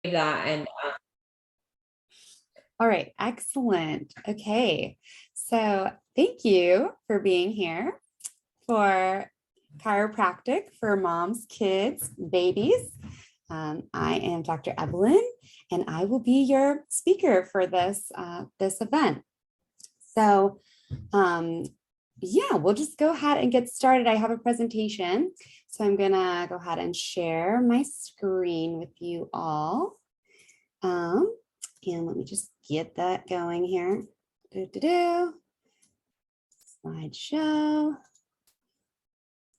that. And All right, excellent. Okay, so thank you for being here for Chiropractic for Moms, Kids, Babies. I am Dr. Evelyn, and I will be your speaker for this event. So, um, yeah, we'll just go ahead and get started. I have a presentation, so I'm gonna go ahead and share my screen with you all. And let me just get that going here. Slideshow.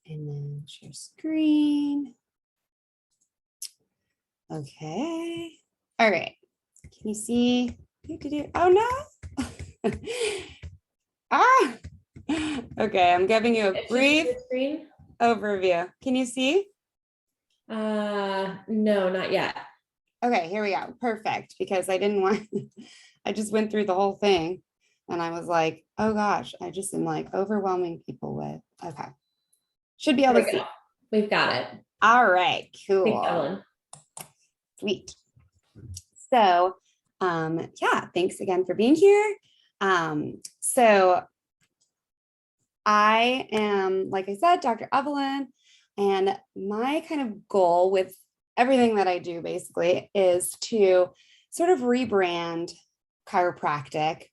And then share screen. Okay. All right. Can you see? Oh no. Ah. Okay, I'm giving you a brief overview. Can you see? no, not yet. Okay, here we go. Perfect. Because I didn't want, I just went through the whole thing and I was like, oh gosh, I just am like overwhelming people with, okay. Should be able to see. We've got it. All right, cool. Thanks, Evelyn. Sweet. So, yeah, thanks again for being here. So I am, like I said, Dr. Evelyn, and my kind of goal with everything that I do basically is to sort of rebrand chiropractic.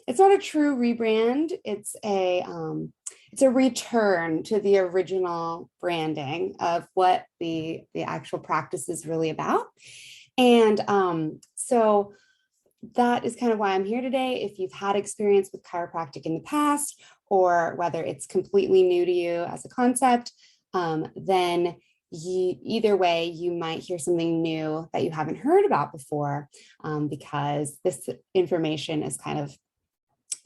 It's not a true rebrand. It's a return to the original branding of what the actual practice is really about. And so that is kind of why I'm here today. If you've had experience with chiropractic in the past, or whether it's completely new to you as a concept, then either way, you might hear something new that you haven't heard about before, because this information has kind of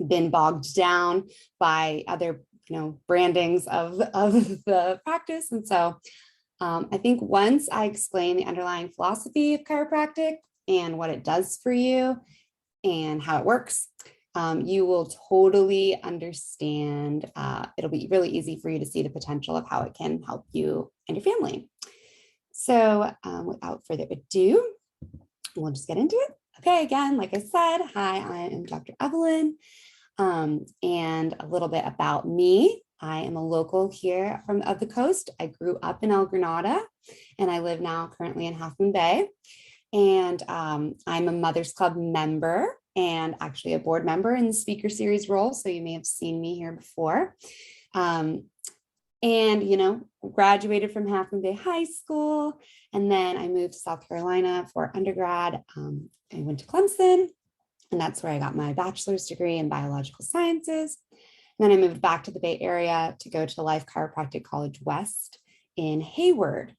been bogged down by other, brandings of the practice. And so I think once I explain the underlying philosophy of chiropractic and what it does for you and how it works, you will totally understand. It'll be really easy for you to see the potential of how it can help you and your family. So without further ado, we'll just get into it. Okay, again, like I said, hi, I am Dr. Evelyn, and a little bit about me. I am a local here of the coast. I grew up in El Granada, and I live now currently in Half Moon Bay. And I'm a Mothers Club member and actually a board member in the speaker series role. So you may have seen me here before. And, graduated from Half Moon Bay High School. And then I moved to South Carolina for undergrad. I went to Clemson, and that's where I got my bachelor's degree in biological sciences. And then I moved back to the Bay Area to go to Life Chiropractic College West in Hayward.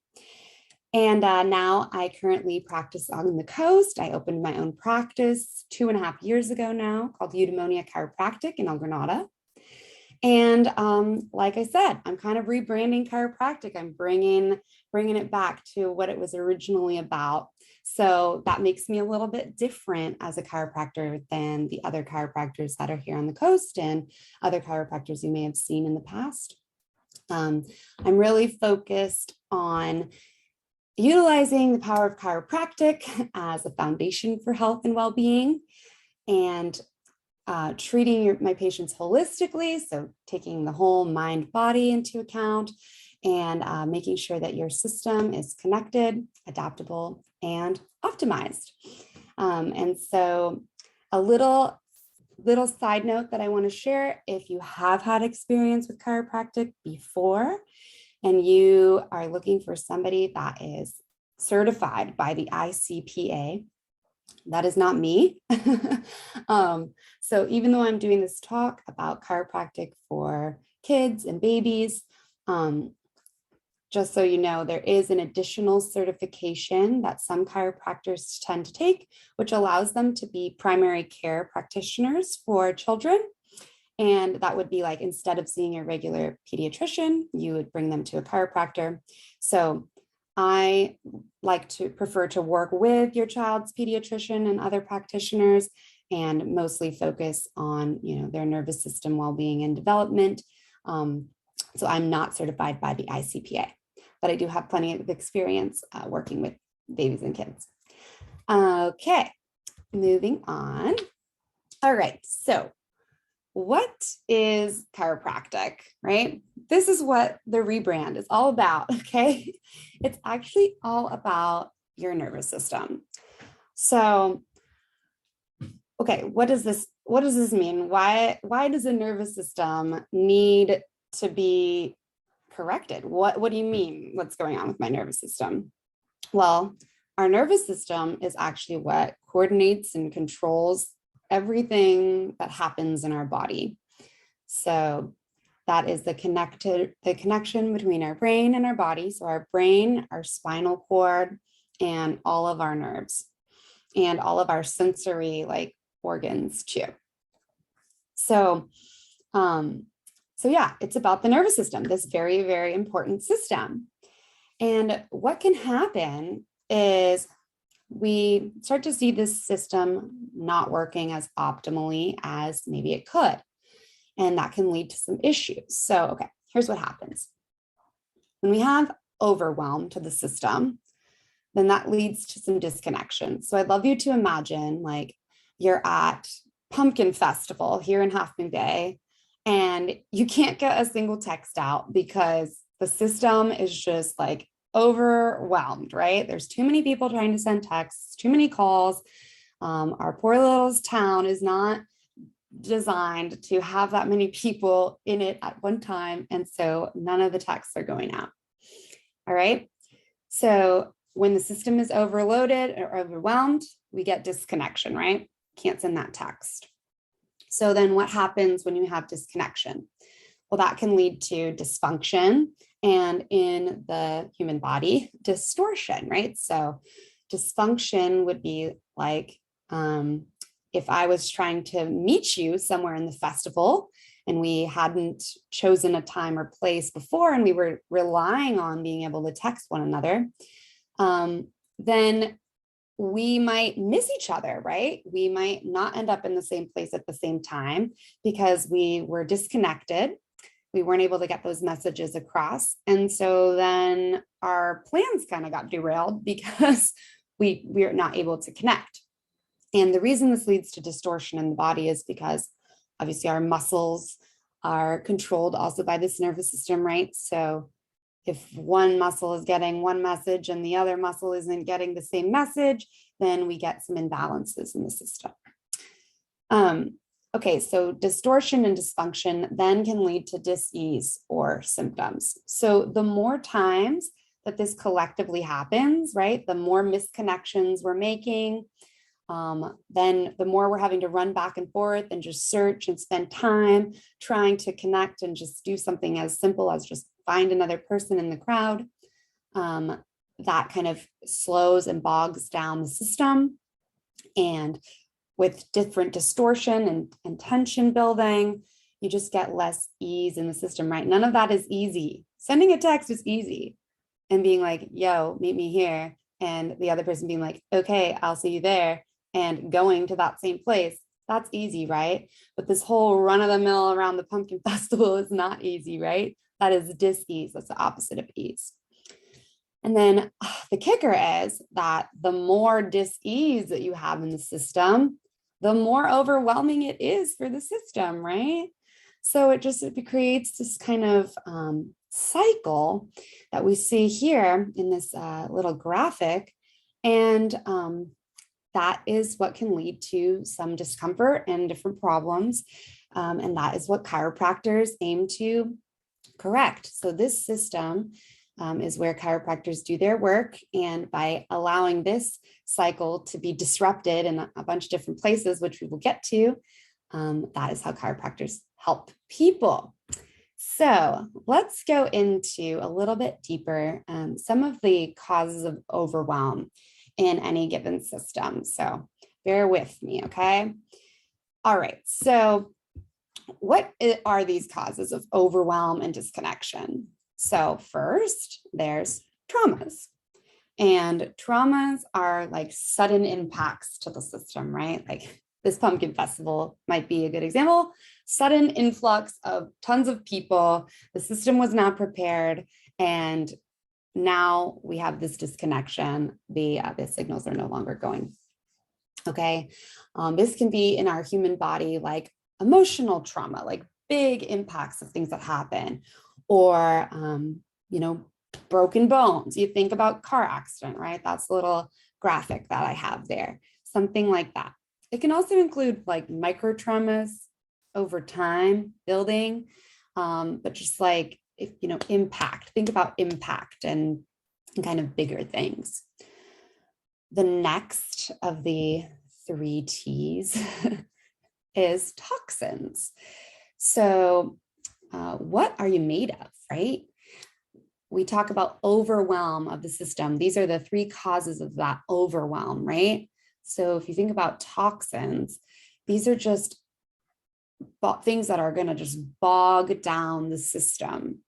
And now I currently practice on the coast. I opened my own practice 2.5 years ago now called Eudaimonia Chiropractic in El Granada. And like I said, I'm kind of rebranding chiropractic. I'm bringing it back to what it was originally about. So that makes me a little bit different as a chiropractor than the other chiropractors that are here on the coast and other chiropractors you may have seen in the past. I'm really focused on utilizing the power of chiropractic as a foundation for health and well-being, and treating my patients holistically. So taking the whole mind body into account and making sure that your system is connected, adaptable, and optimized. And so a little side note that I want to share: if you have had experience with chiropractic before and you are looking for somebody that is certified by the ICPA, that is not me. So even though I'm doing this talk about chiropractic for kids and babies, just so you know, there is an additional certification that some chiropractors tend to take, which allows them to be primary care practitioners for children. And that would be like, instead of seeing a regular pediatrician, you would bring them to a chiropractor. So I prefer to work with your child's pediatrician and other practitioners, and mostly focus on, their nervous system well-being and development. So I'm not certified by the ICPA, but I do have plenty of experience working with babies and kids. Okay, moving on. All right, so what is chiropractic, right? This is what the rebrand is all about, okay? It's actually all about your nervous system. So, okay, what does this mean? Why does the nervous system need to be corrected? What do you mean? What's going on with my nervous system? Well, our nervous system is actually what coordinates and controls everything that happens in our body. So that is the connection between our brain and our body. So our brain, our spinal cord, and all of our nerves, and all of our sensory like organs too. So, yeah, it's about the nervous system, this very, very important system. And what can happen is we start to see this system not working as optimally as maybe it could. And that can lead to some issues. So, okay, here's what happens. When we have overwhelm to the system, then that leads to some disconnection. So I'd love you to imagine like you're at Pumpkin Festival here in Half Moon Bay, and you can't get a single text out because the system is just like overwhelmed, right? There's too many people trying to send texts, too many calls. Our poor little town is not designed to have that many people in it at one time. And so none of the texts are going out. All right. So when the system is overloaded or overwhelmed, we get disconnection, right? Can't send that text. So then what happens when you have disconnection? Well, that can lead to dysfunction and in the human body, distortion, right? So dysfunction would be like, if I was trying to meet you somewhere in the festival and we hadn't chosen a time or place before, and we were relying on being able to text one another, then we might miss each other, right? We might not end up in the same place at the same time because we were disconnected. We weren't able to get those messages across. And so then our plans kind of got derailed because we're not able to connect. And the reason this leads to distortion in the body is because obviously our muscles are controlled also by this nervous system, right? So if one muscle is getting one message and the other muscle isn't getting the same message, then we get some imbalances in the system. Okay, so distortion and dysfunction then can lead to dis-ease or symptoms. So the more times that this collectively happens, right, the more misconnections we're making, then the more we're having to run back and forth and just search and spend time trying to connect and just do something as simple as just find another person in the crowd. That kind of slows and bogs down the system. And with different distortion and tension building, you just get less ease in the system, right? None of that is easy. Sending a text is easy. And being like, yo, meet me here. And the other person being like, okay, I'll see you there. And going to that same place, that's easy, right? But this whole run of the mill around the Pumpkin Festival is not easy, right? That is dis-ease. That's the opposite of ease. And then the kicker is that the more dis-ease that you have in the system, the more overwhelming it is for the system, right? So it creates this kind of cycle that we see here in this little graphic. And that is what can lead to some discomfort and different problems. And that is what chiropractors aim to correct. So this system is where chiropractors do their work. And by allowing this cycle to be disrupted in a bunch of different places, which we will get to, that is how chiropractors help people. So let's go into a little bit deeper some of the causes of overwhelm in any given system. So bear with me, okay? All right, so what are these causes of overwhelm and disconnection? So first, there's traumas. And traumas are like sudden impacts to the system, right? Like this Pumpkin Festival might be a good example. Sudden influx of tons of people. The system was not prepared. And now we have this disconnection. The signals are no longer going. Okay. This can be in our human body, like emotional trauma, like big impacts of things that happen, or, broken bones. You think about car accident, right? That's a little graphic that I have there, something like that. It can also include like micro traumas over time building, but just like, if impact, think about impact and kind of bigger things. The next of the 3 T's is toxins. So, what are you made of, right? We talk about overwhelm of the system. These are the 3 causes of that overwhelm, right? So, if you think about toxins, these are just things that are going to just bog down the system,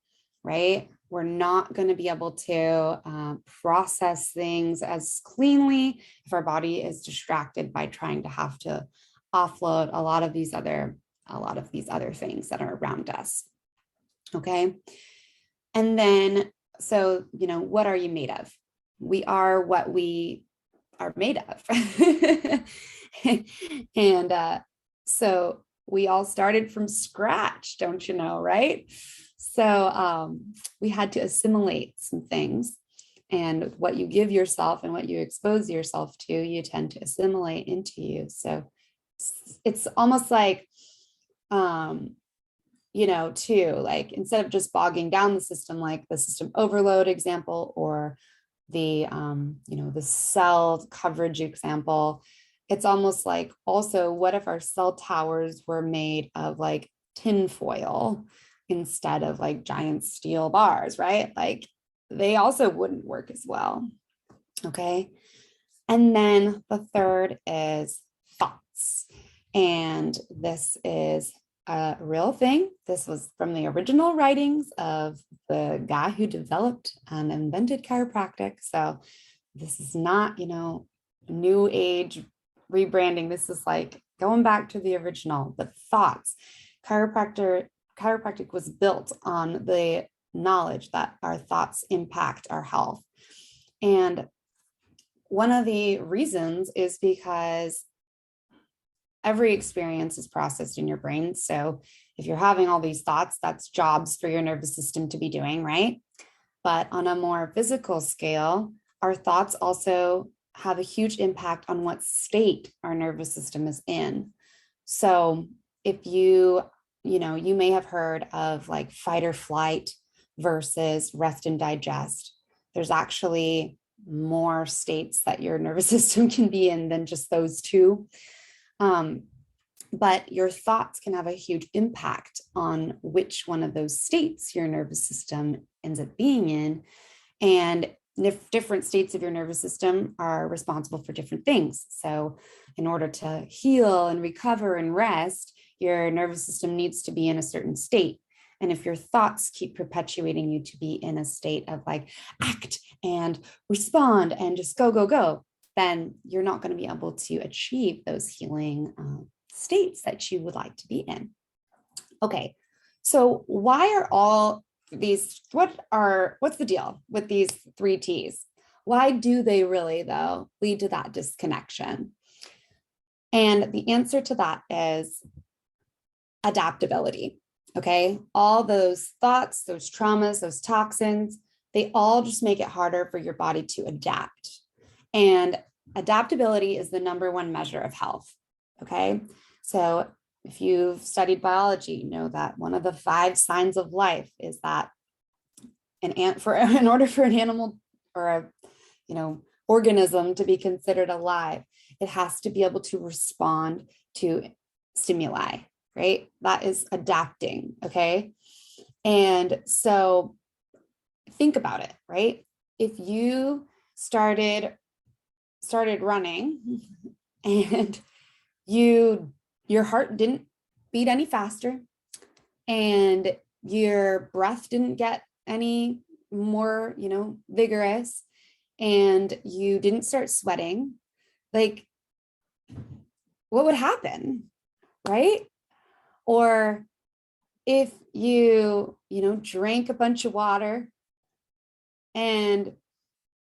right? We're not going to be able to process things as cleanly if our body is distracted by trying to have to offload a lot of these other things that are around us. Okay. And then, so, what are you made of? We are what we are made of. And so we all started from scratch, don't you know, right? So we had to assimilate some things, and what you give yourself and what you expose yourself to, you tend to assimilate into you. So it's almost like, too, like instead of just bogging down the system, like the system overload example, or the, the cell coverage example, it's almost like also, what if our cell towers were made of like tin foil instead of like giant steel bars, right? Like they also wouldn't work as well. Okay. And then the third is thoughts. And this is a real thing. This was from the original writings of the guy who developed and invented chiropractic. So this is not, new age rebranding. This is like going back to the original, but thoughts. Chiropractic was built on the knowledge that our thoughts impact our health. And one of the reasons is because every experience is processed in your brain. So if you're having all these thoughts, that's jobs for your nervous system to be doing, right? But on a more physical scale, our thoughts also have a huge impact on what state our nervous system is in. So if you may have heard of like fight or flight versus rest and digest. There's actually more states that your nervous system can be in than just those two. But your thoughts can have a huge impact on which one of those states your nervous system ends up being in. And different states of your nervous system are responsible for different things. So in order to heal and recover and rest, your nervous system needs to be in a certain state. And if your thoughts keep perpetuating you to be in a state of like act and respond and just go, go, go, then you're not going to be able to achieve those healing states that you would like to be in. Okay, so why are all these, what's the deal with these 3 T's? Why do they really, though, lead to that disconnection? And the answer to that is adaptability. Okay, all those thoughts, those traumas, those toxins, they all just make it harder for your body to adapt. And adaptability is the -- measure of health. Okay, so if you've studied biology, you know that one of the 5 signs of life is that in order for an animal or a organism to be considered alive, it has to be able to respond to stimuli, right? That is adapting. Okay, and so think about it, right? If you started running and your heart didn't beat any faster and your breath didn't get any more, vigorous, and you didn't start sweating, like what would happen, right? Or if you drank a bunch of water and,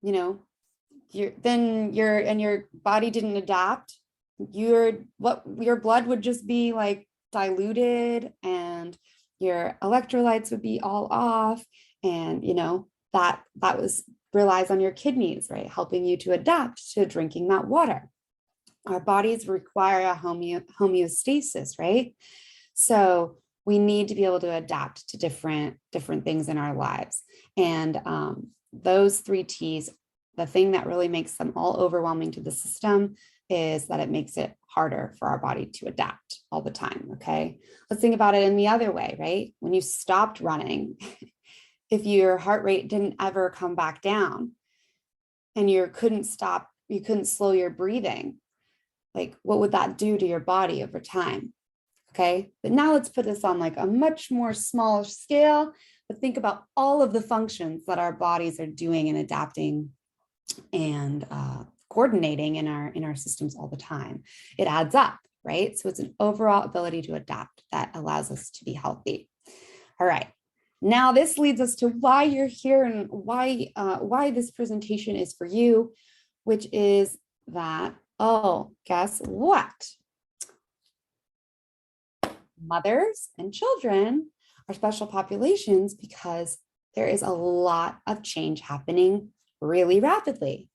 you know, your body didn't adapt, your blood would just be like diluted, and your electrolytes would be all off. And, that relies on your kidneys, right? Helping you to adapt to drinking that water. Our bodies require a homeostasis, right? So we need to be able to adapt to different things in our lives. And those three T's, the thing that really makes them all overwhelming to the system is that it makes it harder for our body to adapt all the time. Okay. Let's think about it in the other way, right? When you stopped running, if your heart rate didn't ever come back down and you couldn't slow your breathing, like what would that do to your body over time? Okay. But now let's put this on like a much more smaller scale, but think about all of the functions that our bodies are doing and adapting and coordinating in our systems all the time. It adds up, right? So it's an overall ability to adapt that allows us to be healthy. All right. Now this leads us to why you're here and why this presentation is for you, which is that, oh, guess what? Mothers and children are special populations because there is a lot of change happening really rapidly.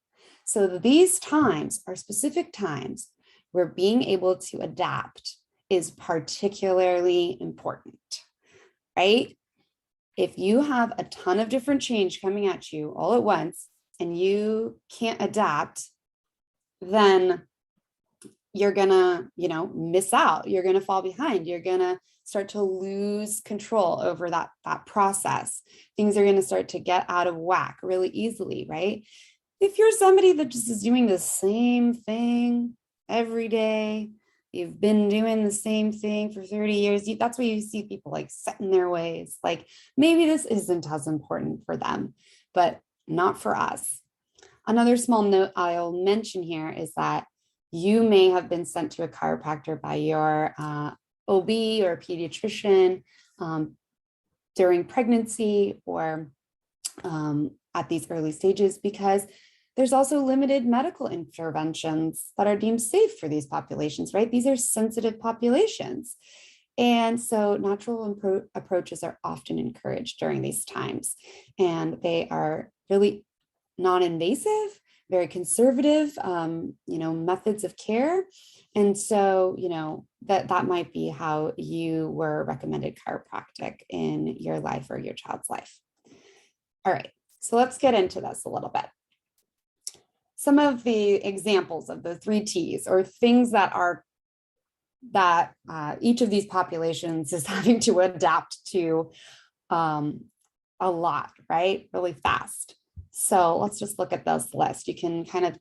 So these times are specific times where being able to adapt is particularly important, right? If you have a ton of different change coming at you all at once and you can't adapt, then you're gonna, miss out. You're gonna fall behind. You're gonna start to lose control over that process. Things are gonna start to get out of whack really easily, right? If you're somebody that just is doing the same thing every day, you've been doing the same thing for 30 years, that's why you see people like set in their ways. Like maybe this isn't as important for them, but not for us. Another small note I'll mention here is that you may have been sent to a chiropractor by your OB or pediatrician during pregnancy or at these early stages, because there's also limited medical interventions that are deemed safe for these populations, right? These are sensitive populations. And so natural approaches are often encouraged during these times. And they are really non-invasive, very conservative, methods of care. And so, that might be how you were recommended chiropractic in your life or your child's life. All right, so let's get into this a little bit. Some of the examples of the 3 T's or things that each of these populations is having to adapt to a lot, right? Really fast. So let's just look at this list. You can kind of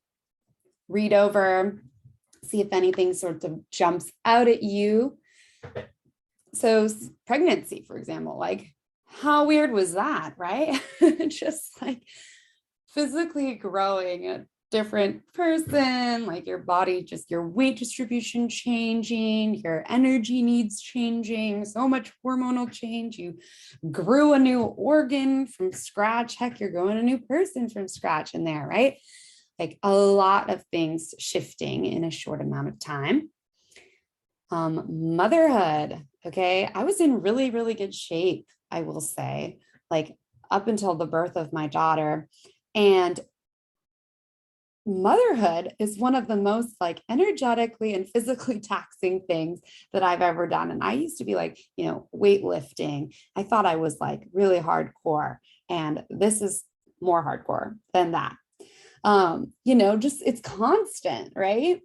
read over, see if anything sort of jumps out at you. So pregnancy, for example, like how weird was that, right? Just like physically growing a different person, like your body, just your weight distribution changing, your energy needs changing, so much hormonal change. You grew a new organ from scratch. Heck, you're growing a new person from scratch in there, right? Like a lot of things shifting in a short amount of time. Motherhood. Okay. I was in really, really good shape, I will say, like up until the birth of my daughter. And motherhood is one of the most like energetically and physically taxing things that I've ever done. And I used to be like, weightlifting. I thought I was like really hardcore. And this is more hardcore than that. Just it's constant, right?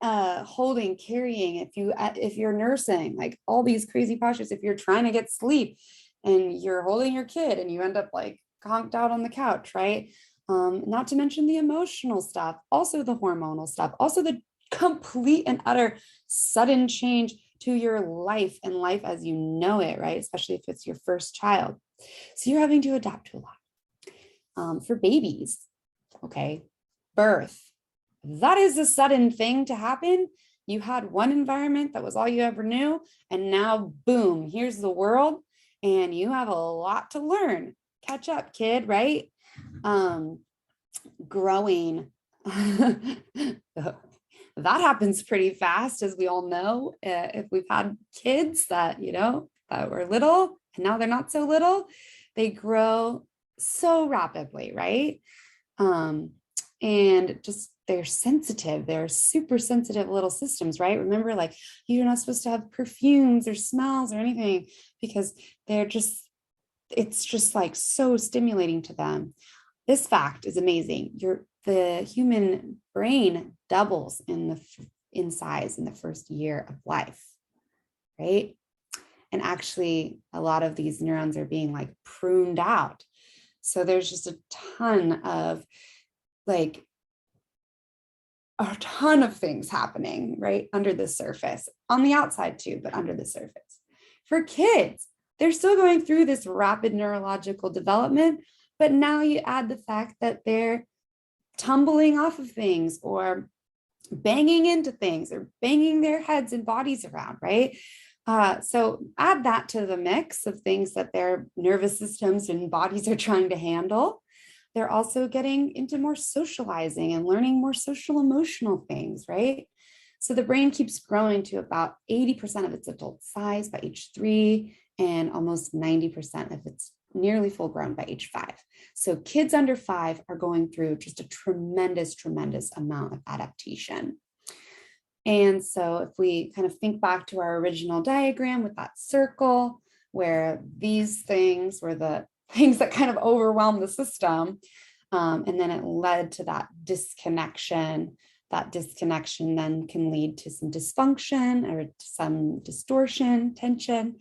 Holding, carrying, if you're nursing, like all these crazy postures, if you're trying to get sleep and you're holding your kid and you end up like conked out on the couch, right? Not to mention the emotional stuff, also the hormonal stuff, also the complete and utter sudden change to your life and life as you know it, right? Especially if it's your first child. So you're having to adapt to a lot. For babies, okay, birth. That is a sudden thing to happen. You had one environment that was all you ever knew, and now, boom, here's the world, and you have a lot to learn. Catch up, kid, right? growing. That happens pretty fast, as we all know. If we've had kids that, that were little and now they're not so little, they grow so rapidly, right? And just they're sensitive. They're super sensitive little systems, right? Remember, like, you're not supposed to have perfumes or smells or anything because it's just like so stimulating to them. This fact is amazing. The human brain doubles in size in the first year of life, right? And actually, a lot of these neurons are being like pruned out. So there's just a ton of things happening right under the surface, on the outside too, but under the surface. For kids, they're still going through this rapid neurological development, but now you add the fact that they're tumbling off of things or banging into things or banging their heads and bodies around, right? So add that to the mix of things that their nervous systems and bodies are trying to handle. They're also getting into more socializing and learning more social emotional things, right? So the brain keeps growing to about 80% of its adult size by age 3 and almost 90% of its nearly full grown by age 5. So kids under 5 are going through just a tremendous, tremendous amount of adaptation. And so if we kind of think back to our original diagram with that circle, where these things were the things that kind of overwhelm the system, and then it led to that disconnection. That disconnection then can lead to some dysfunction or some distortion, tension,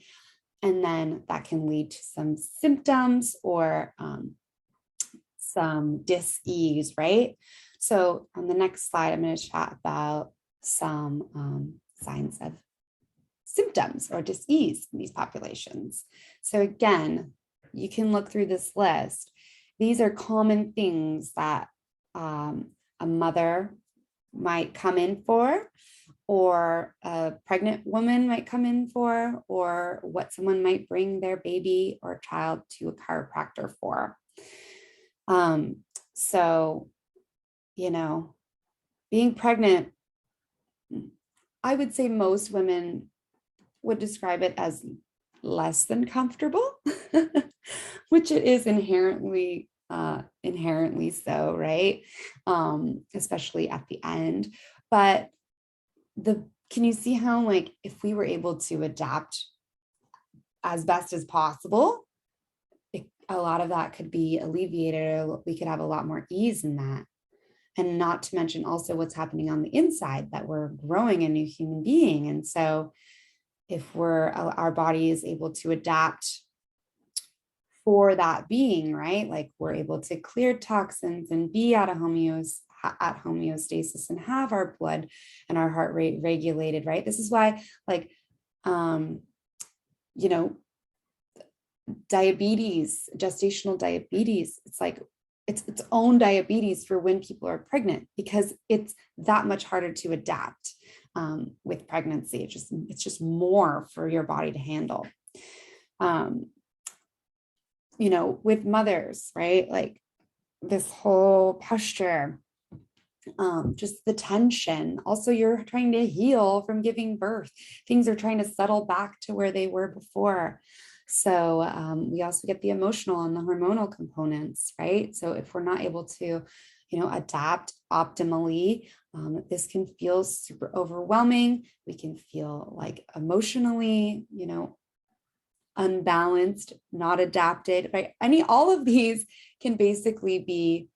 and then that can lead to some symptoms or some dis-ease, right? So on the next slide, I'm going to chat about some signs of symptoms or dis-ease in these populations. So again, you can look through this list. These are common things that a mother might come in for, or a pregnant woman might come in for, or what someone might bring their baby or child to a chiropractor for. So, being pregnant, I would say most women would describe it as less than comfortable, which it is inherently so, right? Especially at the end. But can you see how, like, if we were able to adapt as best as possible, a lot of that could be alleviated, or we could have a lot more ease in that. And not to mention also what's happening on the inside, that we're growing a new human being. And so if our body is able to adapt for that being, right? Like, we're able to clear toxins and be at homeostasis and have our blood and our heart rate regulated, right? This is why, like, diabetes, gestational diabetes, it's like its own diabetes for when people are pregnant, because it's that much harder to adapt with pregnancy. It's just more for your body to handle. With mothers, right? Like, this whole posture, just the tension. Also, you're trying to heal from giving birth. Things are trying to settle back to where they were before. So we also get the emotional and the hormonal components, right? So if we're not able to, adapt optimally, this can feel super overwhelming. We can feel like emotionally, unbalanced, not adapted, right? All of these can basically be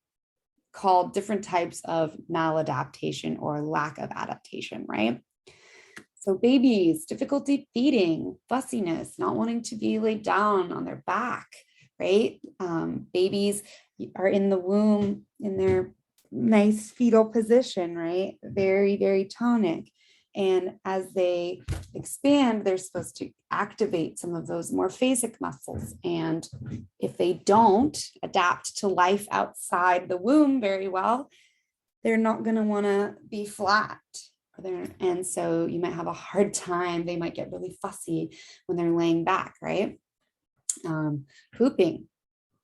called different types of maladaptation or lack of adaptation, right? So babies, difficulty feeding, fussiness, not wanting to be laid down on their back, right? Babies are in the womb in their nice fetal position, right? Very, very tonic. And as they expand, they're supposed to activate some of those more phasic muscles. And if they don't adapt to life outside the womb very well, they're not going to want to be flat. And so you might have a hard time. They might get really fussy when they're laying back, right? Pooping.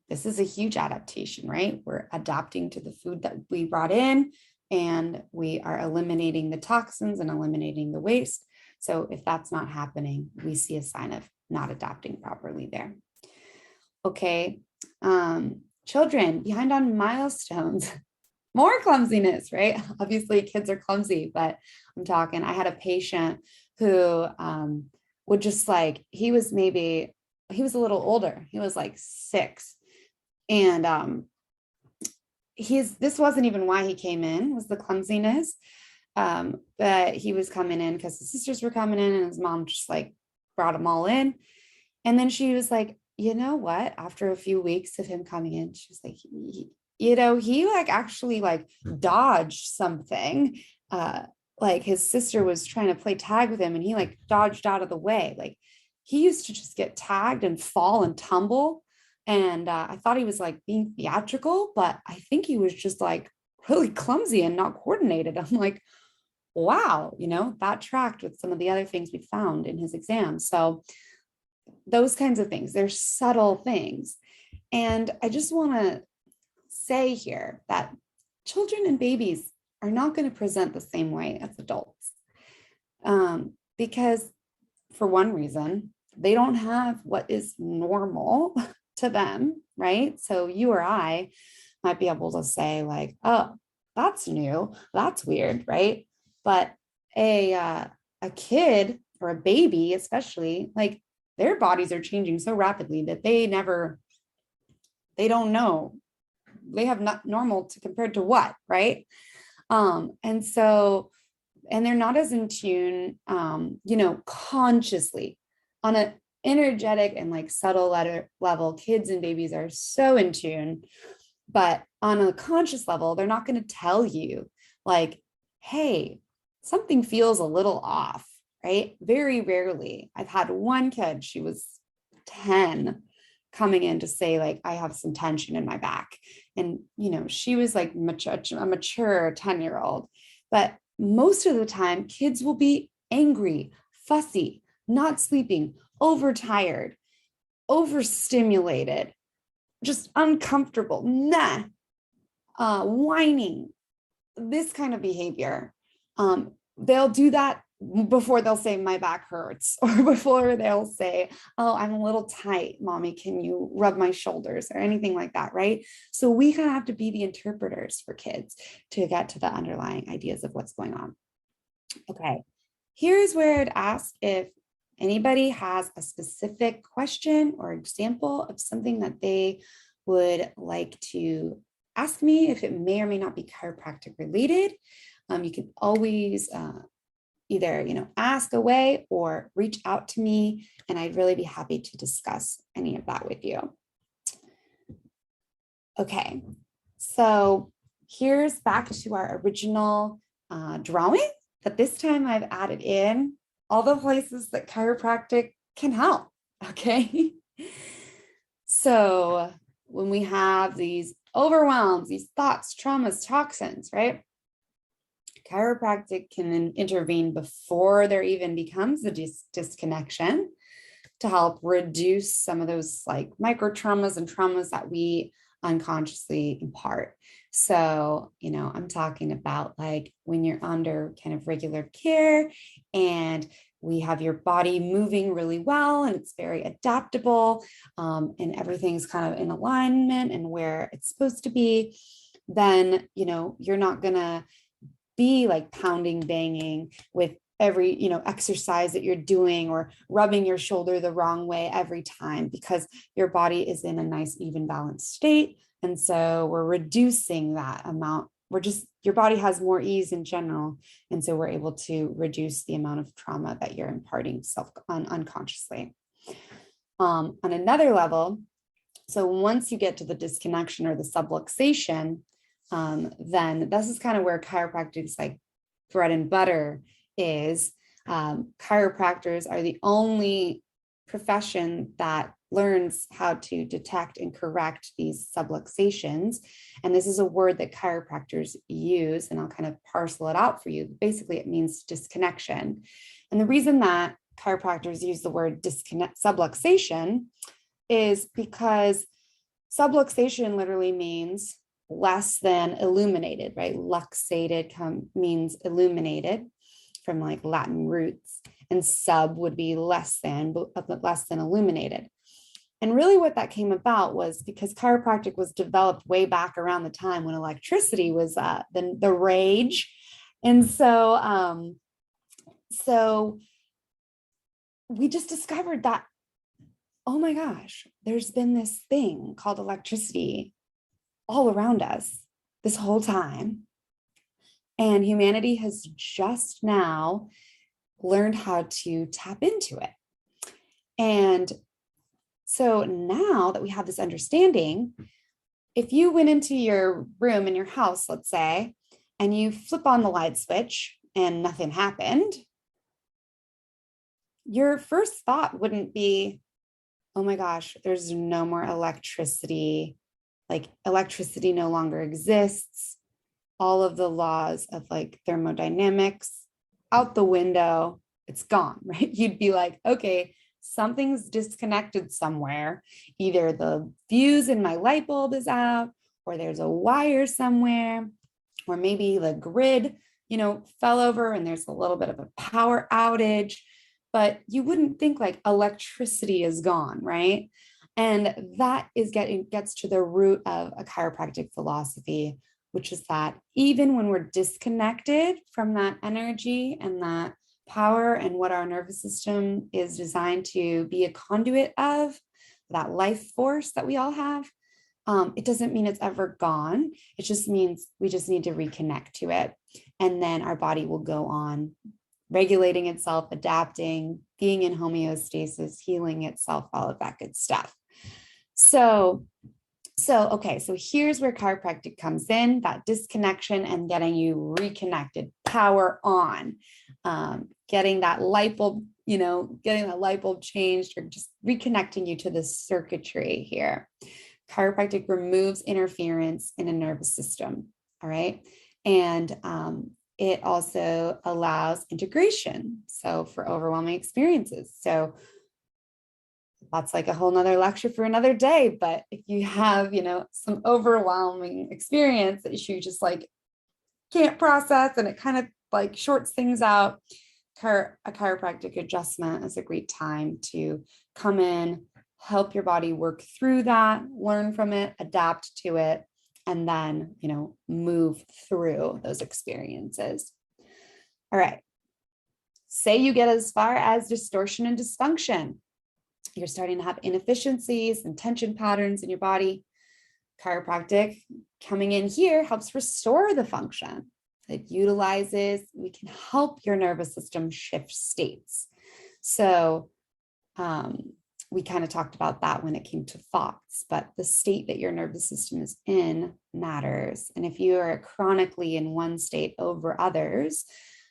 this is a huge adaptation, right? We're adapting to the food that we brought in, and we are eliminating the toxins and eliminating the waste. So if that's not happening, we see a sign of not adapting properly there. Okay. Children behind on milestones, more clumsiness, right? Obviously, kids are clumsy, but I had a patient who would just like, he was a little older. He was like 6. And this wasn't even why he came in, was the clumsiness. But he was coming in because his sisters were coming in and his mom just like brought them all in. And then she was like, you know what? After a few weeks of him coming in, she was like, he like actually like dodged something. Like his sister was trying to play tag with him and he like dodged out of the way. Like he used to just get tagged and fall and tumble. And I thought he was like being theatrical, but I think he was just like really clumsy and not coordinated. I'm like, wow, that tracked with some of the other things we found in his exam. So those kinds of things, they're subtle things. And I just want to say here that children and babies are not going to present the same way as adults. Because for one reason, they don't have what is normal to them, right? So you or I might be able to say like, oh, that's new, that's weird, right? But a kid or a baby, especially, like their bodies are changing so rapidly that they don't know. They have not normal to compared to what, right? And they're not as in tune, consciously on an energetic and like subtle level. Kids and babies are so in tune, but on a conscious level, they're not going to tell you like, hey, something feels a little off, right? Very rarely. I've had one kid, she was 10, coming in to say like, I have some tension in my back. And, she was like a mature 10-year-old, but most of the time kids will be angry, fussy, not sleeping, overtired, overstimulated, just uncomfortable, whining, this kind of behavior. They'll do that before they'll say my back hurts, or before they'll say, oh, I'm a little tight, mommy, can you rub my shoulders, or anything like that, right? So we kind of have to be the interpreters for kids to get to the underlying ideas of what's going on. Okay, here's where I'd ask if anybody has a specific question or example of something that they would like to ask me, if it may or may not be chiropractic related. You can always either ask away or reach out to me, and I'd really be happy to discuss any of that with you. Okay, so here's back to our original drawing, but this time I've added in all the places that chiropractic can help. Okay, so when we have these overwhelms, these thoughts, traumas, toxins, right? Chiropractic can intervene before there even becomes a disconnection to help reduce some of those like micro traumas and traumas that we unconsciously impart. So, I'm talking about like when you're under kind of regular care and we have your body moving really well and it's very adaptable, and everything's kind of in alignment and where it's supposed to be, then, you're not going to be like pounding, banging with every, exercise that you're doing, or rubbing your shoulder the wrong way every time, because your body is in a nice, even balanced state. And so we're reducing that amount. Your body has more ease in general. And so we're able to reduce the amount of trauma that you're imparting unconsciously. On another level, so once you get to the disconnection or the subluxation, then this is kind of where chiropractic's like bread and butter is. Chiropractors are the only profession that learns how to detect and correct these subluxations. And this is a word that chiropractors use, and I'll kind of parcel it out for you. Basically, it means disconnection. And the reason that chiropractors use the word subluxation is because Subluxation literally means less than illuminated, right? Luxated means illuminated from like Latin roots, and sub would be less than illuminated. And really what that came about was because chiropractic was developed way back around the time when electricity was the rage. And so we just discovered that, oh my gosh, there's been this thing called electricity all around us this whole time. And humanity has just now learned how to tap into it. And so now that we have this understanding, if you went into your room in your house, let's say, and you flip on the light switch and nothing happened, your first thought wouldn't be, oh my gosh, there's no more electricity. Like electricity no longer exists. All of the laws of like thermodynamics out the window, it's gone, right? You'd be like, okay, something's disconnected somewhere. Either the fuse in my light bulb is out, or there's a wire somewhere, or maybe the grid, fell over and there's a little bit of a power outage, but you wouldn't think like electricity is gone, right? And that gets to the root of a chiropractic philosophy, which is that even when we're disconnected from that energy and that power and what our nervous system is designed to be a conduit of, that life force that we all have, it doesn't mean it's ever gone. It just means we just need to reconnect to it. And then our body will go on regulating itself, adapting, being in homeostasis, healing itself, all of that good stuff. So here's where chiropractic comes in, that disconnection and getting you reconnected, power on, getting that light bulb, changed, or just reconnecting you to the circuitry here. Chiropractic removes interference in a nervous system. All right. And it also allows integration. So for overwhelming experiences. So that's like a whole nother lecture for another day. But if you have, some overwhelming experience that you just like can't process and it kind of like shorts things out, a chiropractic adjustment is a great time to come in, help your body work through that, learn from it, adapt to it, and then, move through those experiences. All right. Say you get as far as distortion and dysfunction. You're starting to have inefficiencies and tension patterns in your body. Chiropractic coming in here helps restore the function. We can help your nervous system shift states. So we kind of talked about that when it came to thoughts, but the state that your nervous system is in matters. And if you are chronically in one state over others,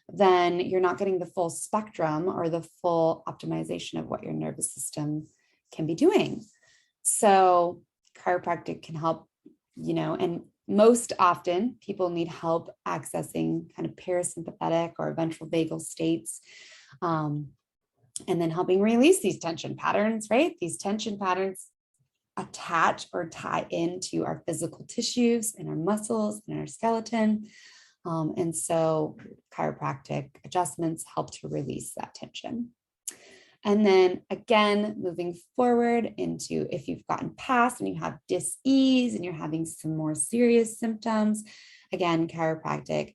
then you're not getting the full spectrum or the full optimization of what your nervous system can be doing. So chiropractic can help, and most often people need help accessing kind of parasympathetic or ventral vagal states, and then helping release these tension patterns, right? These tension patterns attach or tie into our physical tissues and our muscles and our skeleton. And so chiropractic adjustments help to release that tension. And then again, moving forward into if you've gotten past and you have dis-ease and you're having some more serious symptoms, again, chiropractic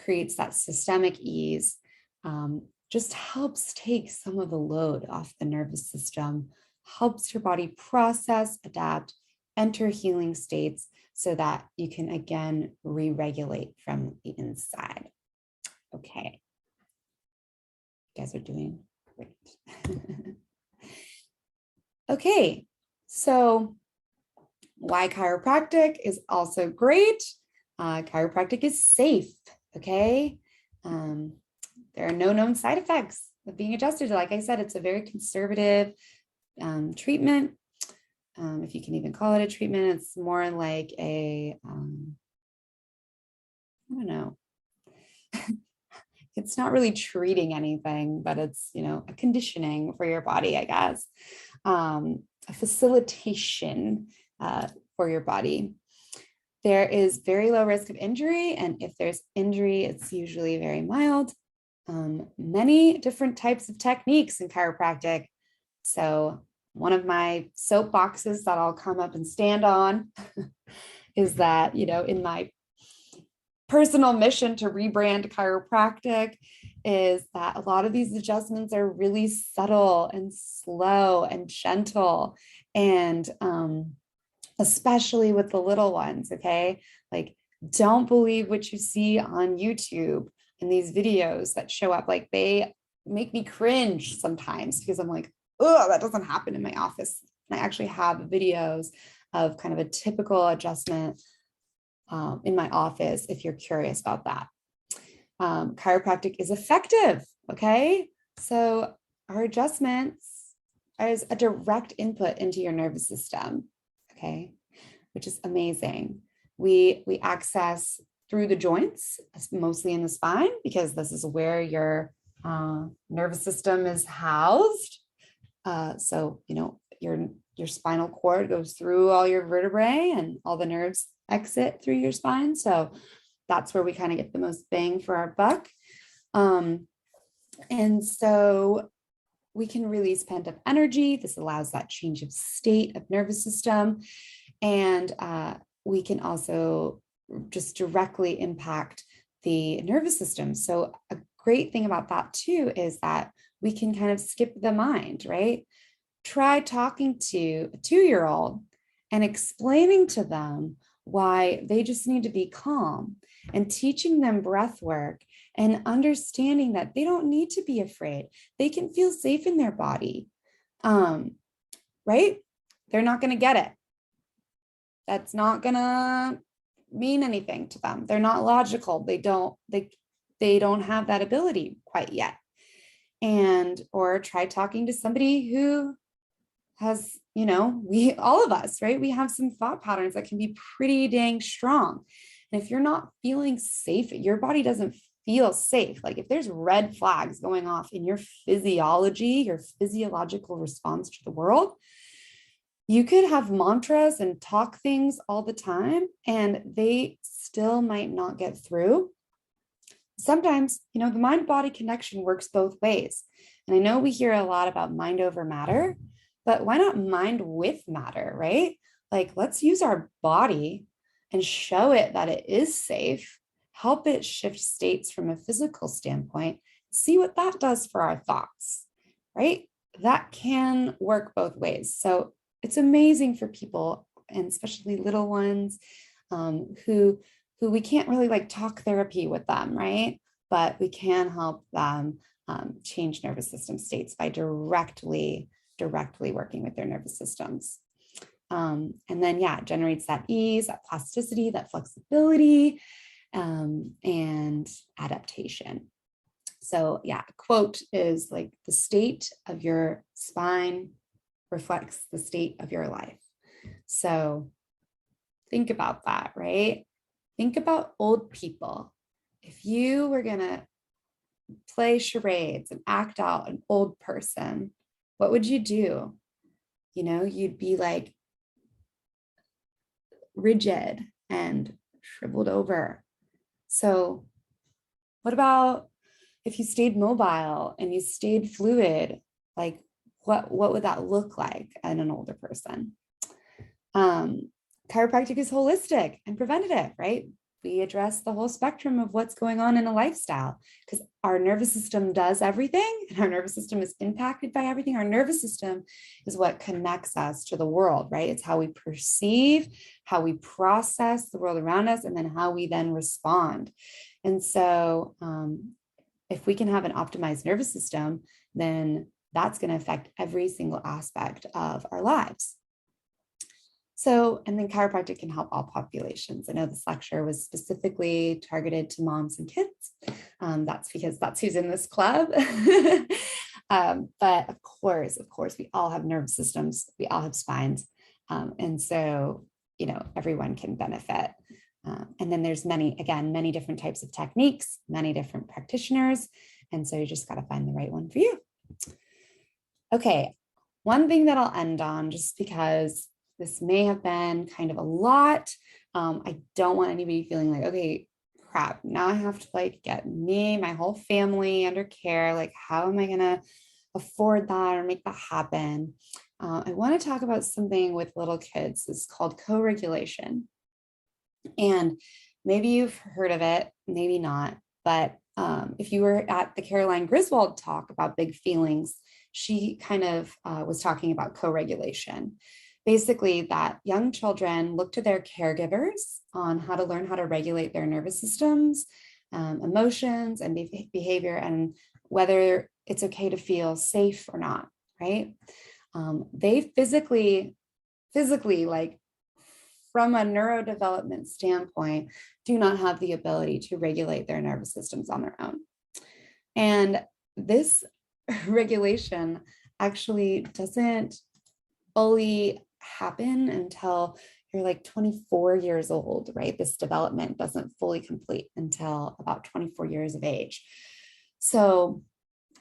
creates that systemic ease, just helps take some of the load off the nervous system, helps your body process, adapt, enter healing states so that you can again re-regulate from the inside. Okay. You guys are doing great. Okay, so why chiropractic is also great. Chiropractic is safe, okay? There are no known side effects of being adjusted. Like I said, it's a very conservative treatment. If you can even call it a treatment, it's more like a, I don't know. It's not really treating anything, but it's, a conditioning for your body, I guess. A facilitation for your body. There is very low risk of injury, and if there's injury, it's usually very mild. Many different types of techniques in chiropractic. So one of my soapboxes that I'll come up and stand on is that, in my personal mission to rebrand chiropractic is that a lot of these adjustments are really subtle and slow and gentle, and especially with the little ones. Okay. Like, don't believe what you see on YouTube and these videos that show up. Like, they make me cringe sometimes because I'm like, oh, that doesn't happen in my office. And I actually have videos of kind of a typical adjustment in my office if you're curious about that. Chiropractic is effective. Okay. So our adjustments is a direct input into your nervous system. Okay. Which is amazing. We access through the joints, mostly in the spine, because this is where your nervous system is housed. So, your spinal cord goes through all your vertebrae and all the nerves exit through your spine. So that's where we kind of get the most bang for our buck. And so we can release pent up energy. This allows that change of state of nervous system. And we can also just directly impact the nervous system. So a great thing about that too is that we can kind of skip the mind, right? Try talking to a 2-year-old and explaining to them why they just need to be calm, and teaching them breath work and understanding that they don't need to be afraid. They can feel safe in their body, right? They're not going to get it. That's not going to mean anything to them. They're not logical. They don't have that ability quite yet. Or try talking to somebody who has, all of us, right? We have some thought patterns that can be pretty dang strong. And if you're not feeling safe, your body doesn't feel safe. Like, if there's red flags going off in your physiology, your physiological response to the world, you could have mantras and talk things all the time, and they still might not get through. Sometimes, the mind-body connection works both ways. And I know we hear a lot about mind over matter, but why not mind with matter, right? Like, let's use our body and show it that it is safe, help it shift states from a physical standpoint, see what that does for our thoughts, right? That can work both ways. So it's amazing for people, and especially little ones, who we can't really like talk therapy with them, right? But we can help them change nervous system states by directly working with their nervous systems. And then, it generates that ease, that plasticity, that flexibility, and adaptation. So a quote is like, the state of your spine reflects the state of your life. So think about that, right? Think about old people. If you were going to play charades and act out an old person, what would you do? You'd be like rigid and shriveled over. So what about if you stayed mobile and you stayed fluid? Like, what would that look like in an older person? Chiropractic is holistic and preventative, right? We address the whole spectrum of what's going on in a lifestyle, because our nervous system does everything, and our nervous system is impacted by everything. Our nervous system is what connects us to the world, right? It's how we perceive, how we process the world around us, and then how we then respond. And so if we can have an optimized nervous system, then that's going to affect every single aspect of our lives. So, and then chiropractic can help all populations. I know this lecture was specifically targeted to moms and kids. That's because that's who's in this club. But of course, we all have nervous systems. We all have spines. And so, everyone can benefit. And then there's many different types of techniques, many different practitioners. And so you just got to find the right one for you. Okay. One thing that I'll end on, just because this may have been kind of a lot. I don't want anybody feeling like, okay, crap, now I have to like get me, my whole family under care. Like, how am I going to afford that or make that happen? I want to talk about something with little kids. It's called co-regulation. And maybe you've heard of it, maybe not. But if you were at the Caroline Griswold talk about big feelings, she kind of was talking about co-regulation. Basically, that young children look to their caregivers on how to learn how to regulate their nervous systems, emotions, and behavior, and whether it's okay to feel safe or not, right? They physically, like from a neurodevelopment standpoint, do not have the ability to regulate their nervous systems on their own. And this regulation actually doesn't fully happen until you're like 24 years old, right? This development doesn't fully complete until about 24 years of age. So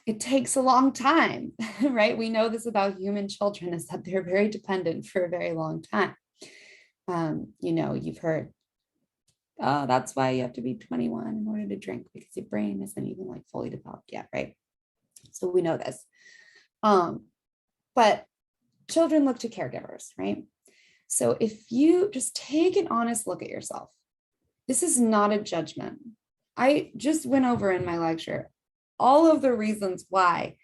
it takes a long time, right? We know this about human children, is that they're very dependent for a very long time. You've heard, oh, that's why you have to be 21 in order to drink, because your brain isn't even like fully developed yet, right? So we know this. But children look to caregivers, right? So if you just take an honest look at yourself, this is not a judgment. I just went over in my lecture all of the reasons why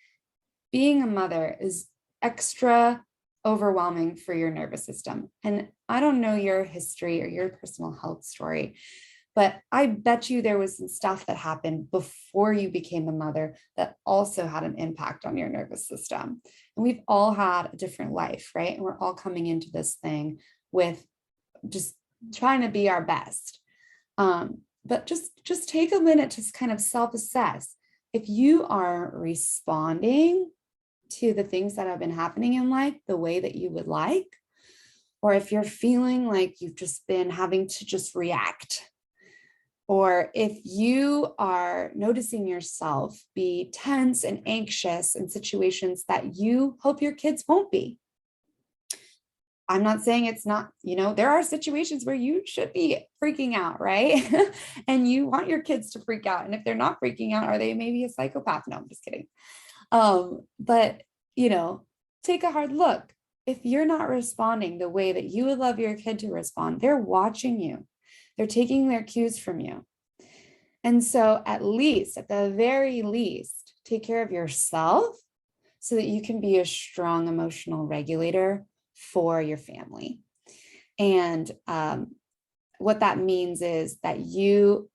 being a mother is extra overwhelming for your nervous system. And I don't know your history or your personal health story, but I bet you there was some stuff that happened before you became a mother that also had an impact on your nervous system. And we've all had a different life, right? And we're all coming into this thing with just trying to be our best. But just take a minute to kind of self-assess. If you are responding to the things that have been happening in life the way that you would like, or if you're feeling like you've just been having to just react, or if you are noticing yourself be tense and anxious in situations that you hope your kids won't be. I'm not saying it's not, there are situations where you should be freaking out, right? And you want your kids to freak out. And if they're not freaking out, are they maybe a psychopath? No, I'm just kidding. But, take a hard look. If you're not responding the way that you would love your kid to respond, they're watching you. They're taking their cues from you. And so at the very least, take care of yourself so that you can be a strong emotional regulator for your family. And what that means is that you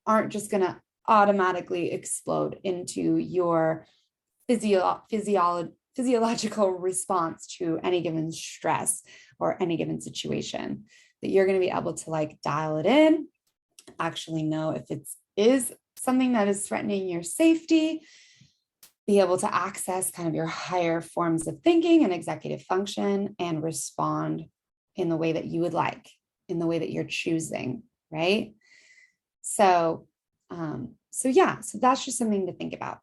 aren't just going to automatically explode into your physiological response to any given stress or any given situation, that you're going to be able to like dial it in, actually know if it is something that is threatening your safety, be able to access kind of your higher forms of thinking and executive function and respond in the way that you would like, in the way that you're choosing, right? So that's just something to think about.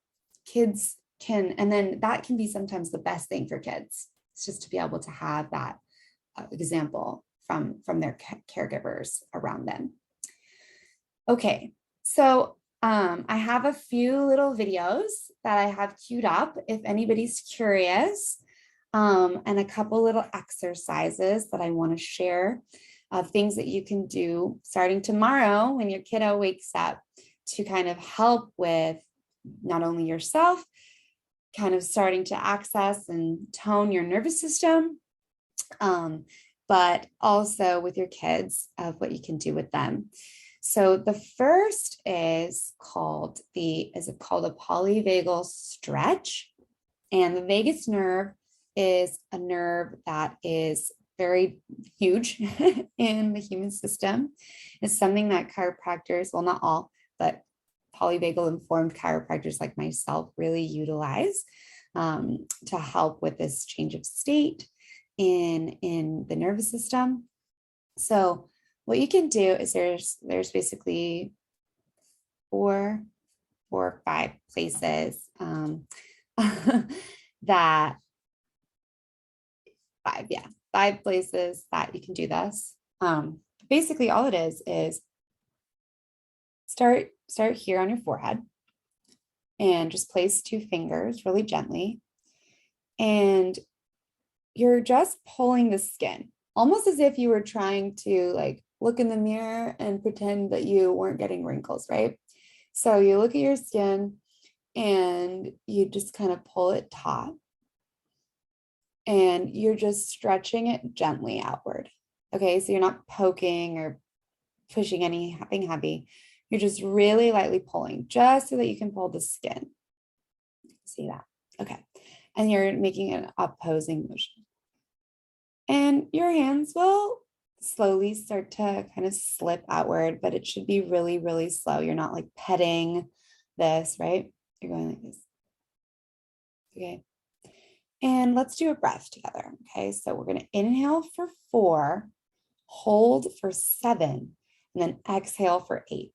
Kids can, and then that can be sometimes the best thing for kids. It's just to be able to have that example from their caregivers around them. Okay, so I have a few little videos that I have queued up if anybody's curious, and a couple little exercises that I want to share of things that you can do starting tomorrow when your kiddo wakes up to kind of help with not only yourself, kind of starting to access and tone your nervous system, but also with your kids of what you can do with them. So the first is called a polyvagal stretch. And the vagus nerve is a nerve that is very huge in the human system. It's something that chiropractors, well, not all, but polyvagal informed chiropractors like myself really utilize to help with this change of state in the nervous system. So what you can do is there's basically four or five places that 5 places that you can do this. Basically, all it is start here on your forehead and just place 2 fingers really gently. And you're just pulling the skin, almost as if you were trying to like look in the mirror and pretend that you weren't getting wrinkles, right? So you look at your skin and you just kind of pull it taut and you're just stretching it gently outward. Okay, so you're not poking or pushing anything heavy. You're just really lightly pulling just so that you can pull the skin. See that? Okay. And you're making an opposing motion. And your hands will slowly start to kind of slip outward, but it should be really, really slow. You're not like petting this, right? You're going like this. Okay. And let's do a breath together. Okay. So we're going to inhale for 4, hold for 7, and then exhale for 8.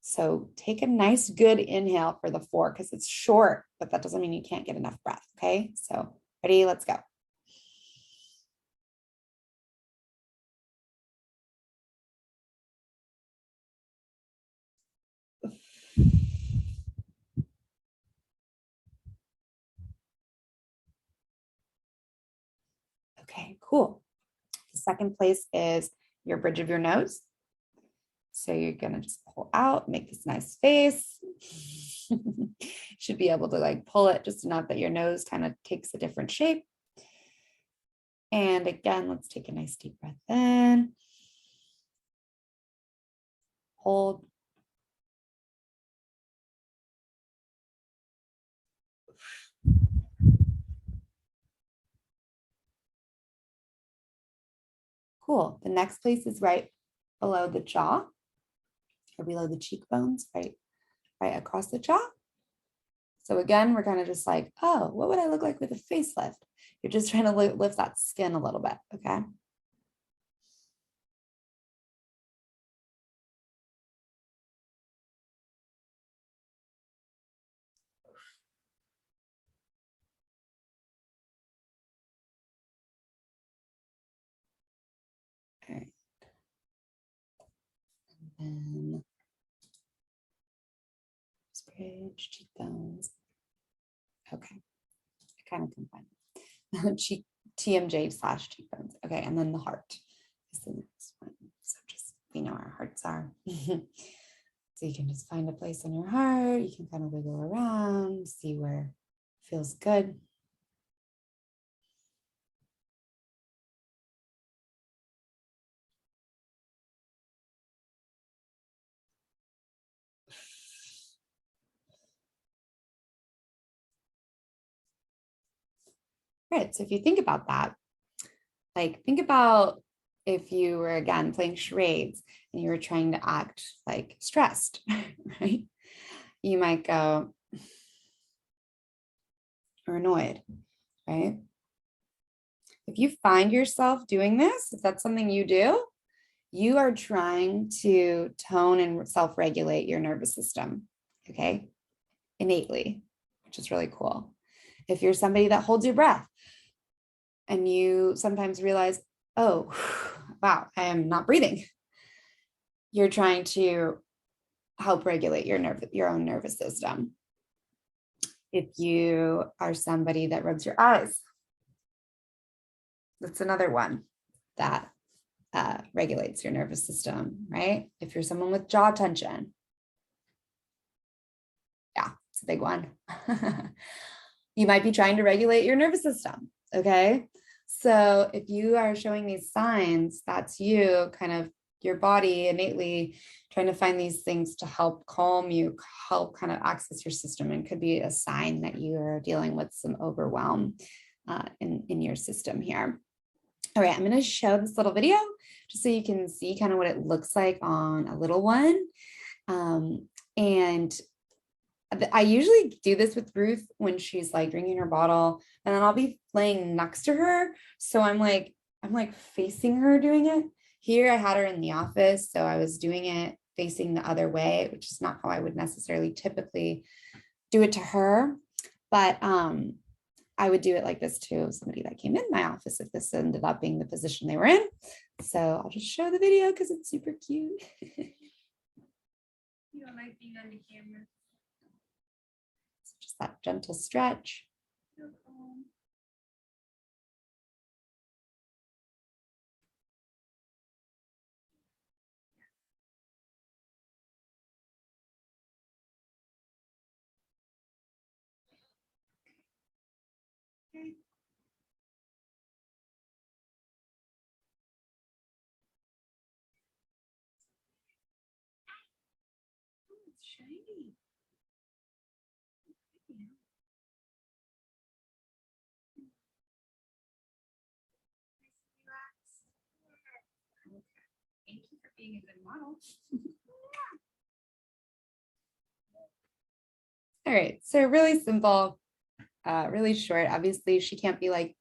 So take a nice good inhale for the 4 because it's short, but that doesn't mean you can't get enough breath. Okay. So ready? Let's go. Okay, cool. The second place is your bridge of your nose. So you're gonna just pull out, make this nice face. Should be able to like pull it just enough that your nose kind of takes a different shape. And again, let's take a nice deep breath in. Hold. Cool. The next place is right below the jaw or below the cheekbones, right across the jaw. So again, we're kind of just like, oh, what would I look like with a facelift? You're just trying to lift that skin a little bit, okay? All right. And then bridge, cheekbones. Okay, I kind of combine cheek TMJ/cheekbones. Okay, and then the heart is the next one. So just we know our hearts are. So you can just find a place on your heart. You can kind of wiggle around, see where it feels good. Right. So if you think about that, like think about if you were again playing charades and you were trying to act like stressed, right? You might go or annoyed, right? If you find yourself doing this, if that's something you do, you are trying to tone and self-regulate your nervous system, okay? Innately, which is really cool. If you're somebody that holds your breath and you sometimes realize, oh, wow, I am not breathing, you're trying to help regulate your own nervous system. If you are somebody that rubs your eyes, that's another one that regulates your nervous system, right? If you're someone with jaw tension, yeah, it's a big one. You might be trying to regulate your nervous system, okay? So if you are showing these signs, that's you kind of your body innately trying to find these things to help calm you, help kind of access your system, and could be a sign that you are dealing with some overwhelm in your system here. All right, I'm going to show this little video just so you can see kind of what it looks like on a little one. And I usually do this with Ruth when she's like drinking her bottle, and then I'll be laying next to her. So I'm like facing her doing it. Here I had her in the office, so I was doing it facing the other way, which is not how I would necessarily typically do it to her. But I would do it like this to somebody that came in my office if this ended up being the position they were in. So I'll just show the video because it's super cute. You don't like being on the camera. So just that gentle stretch. Okay. Oh, it's shiny. Okay. Thank you for being a good model. All right, so really simple, really short. Obviously, she can't be like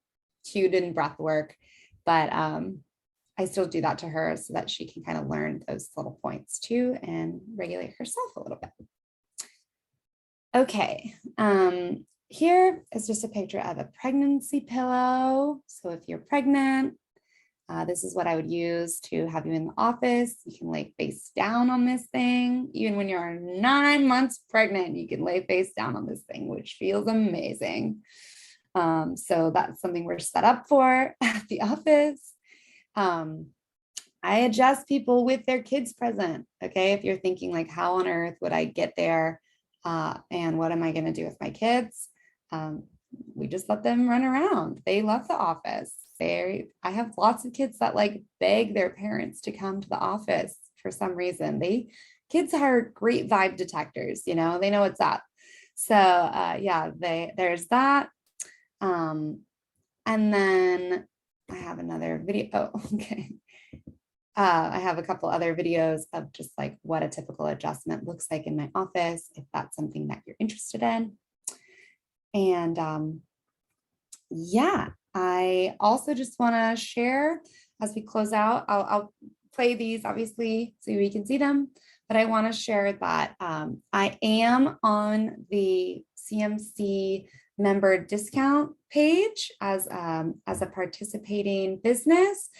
cued in breath work, but I still do that to her so that she can kind of learn those little points too and regulate herself a little bit. Okay, here is just a picture of a pregnancy pillow. So if you're pregnant, this is what I would use to have you in the office. You can lay face down on this thing. Even when you're 9 months pregnant, you can lay face down on this thing, which feels amazing. So that's something we're set up for at the office. I adjust people with their kids present. Okay, if you're thinking like, how on earth would I get there? And what am I going to do with my kids? We just let them run around. They love the office. I have lots of kids that like beg their parents to come to the office for some reason. Kids are great vibe detectors, you know, they know what's up. So yeah, there's that. And then I have another video. Oh, okay. I have a couple other videos of just like what a typical adjustment looks like in my office, if that's something that you're interested in. And yeah, I also just want to share as we close out, I'll play these obviously so we can see them, but I want to share that I am on the CMC member discount page as a participating business.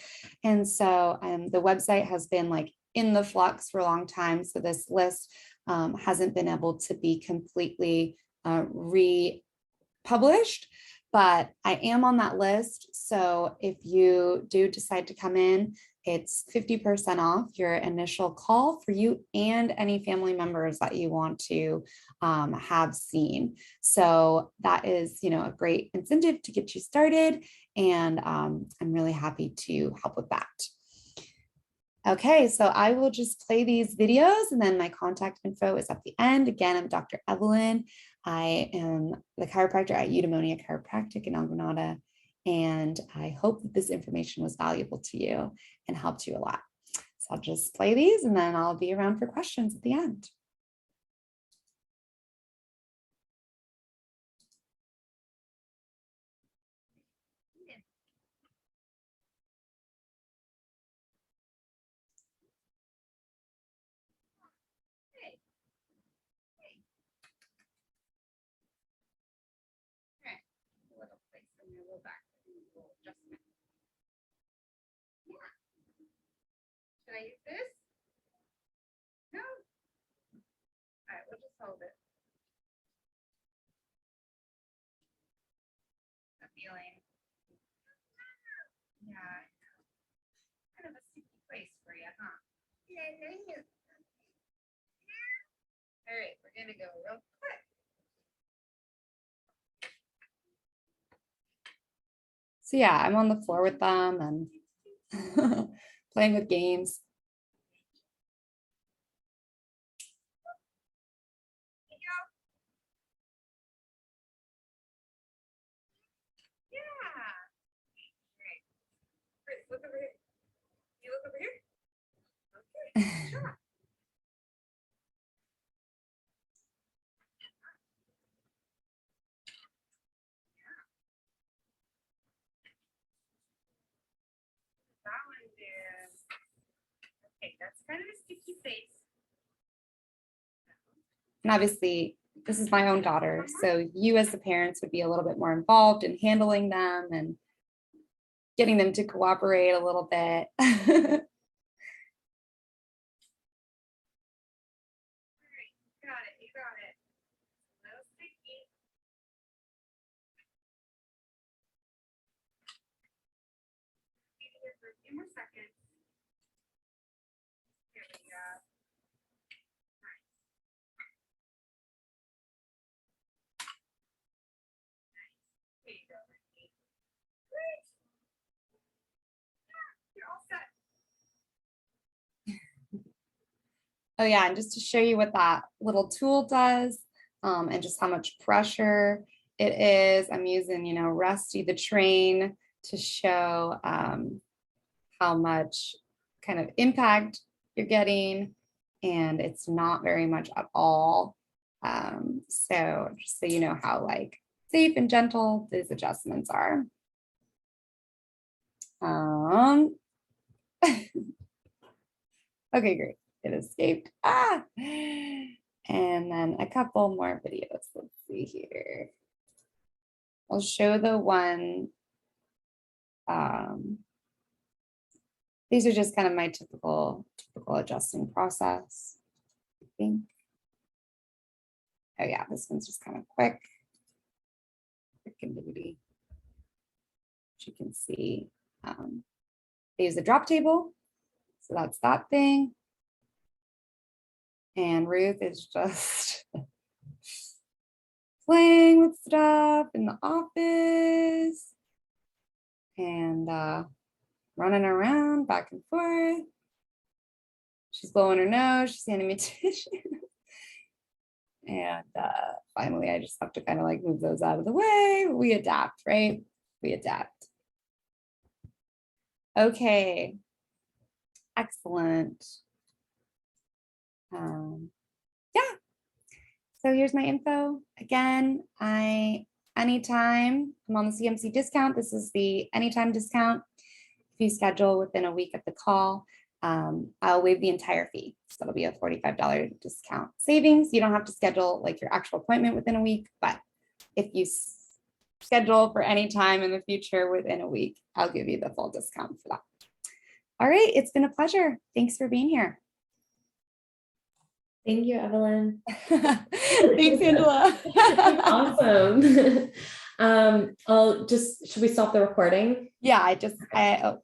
And so the website has been like in the flux for a long time. So this list hasn't been able to be completely republished, but I am on that list. So if you do decide to come in, it's 50% off your initial call for you and any family members that you want to have seen. So that is, you know, a great incentive to get you started. And I'm really happy to help with that. Okay, so I will just play these videos and then my contact info is at the end. Again, I'm Dr. Evelyn. I am the chiropractor at Eudaimonia Chiropractic in El Granada, and I hope that this information was valuable to you and helped you a lot. So I'll just play these and then I'll be around for questions at the end. Should I use this? No? All right, we'll just hold it. A feeling. Yeah. Kind of a sticky place for you, huh? All right, we're gonna go real quick. So yeah, I'm on the floor with them and playing with games. Look over here. You look over here? Okay, sure. That one is, okay, that's kind of a sticky face. And obviously this is my own daughter. So you as the parents would be a little bit more involved in handling them and getting them to cooperate a little bit. Got it. You got it. No sticky. Keep it here for a few more seconds. Here we go. Nice. Nice. Here you go, Ricky. Great. Yeah, you're all set. Oh yeah, and just to show you what that little tool does, and just how much pressure it is, I'm using, you know, Rusty the train to show how much kind of impact you're getting, and it's not very much at all. So just so you know how like safe and gentle these adjustments are. Okay, great. It escaped. Ah, and then a couple more videos. Let's see here. I'll show the one. These are just kind of my typical adjusting process, I think. Oh yeah, this one's just kind of quick and beauty. As you can see, they use a drop table. So that's that thing. And Ruth is just playing with stuff in the office and running around back and forth. She's blowing her nose, she's handing me tissue. And finally, I just have to kind of like move those out of the way. We adapt, right? We adapt. Okay. Excellent. Yeah. So here's my info. Again, anytime I'm on the CMC discount, this is the anytime discount. If you schedule within a week of the call, I'll waive the entire fee. So it'll be a $45 discount savings. You don't have to schedule like your actual appointment within a week, but if you schedule for any time in the future within a week, I'll give you the full discount for that. All right, it's been a pleasure. Thanks for being here. Thank you, Evelyn. Thanks, Angela. Awesome. Should we stop the recording? Yeah, oh,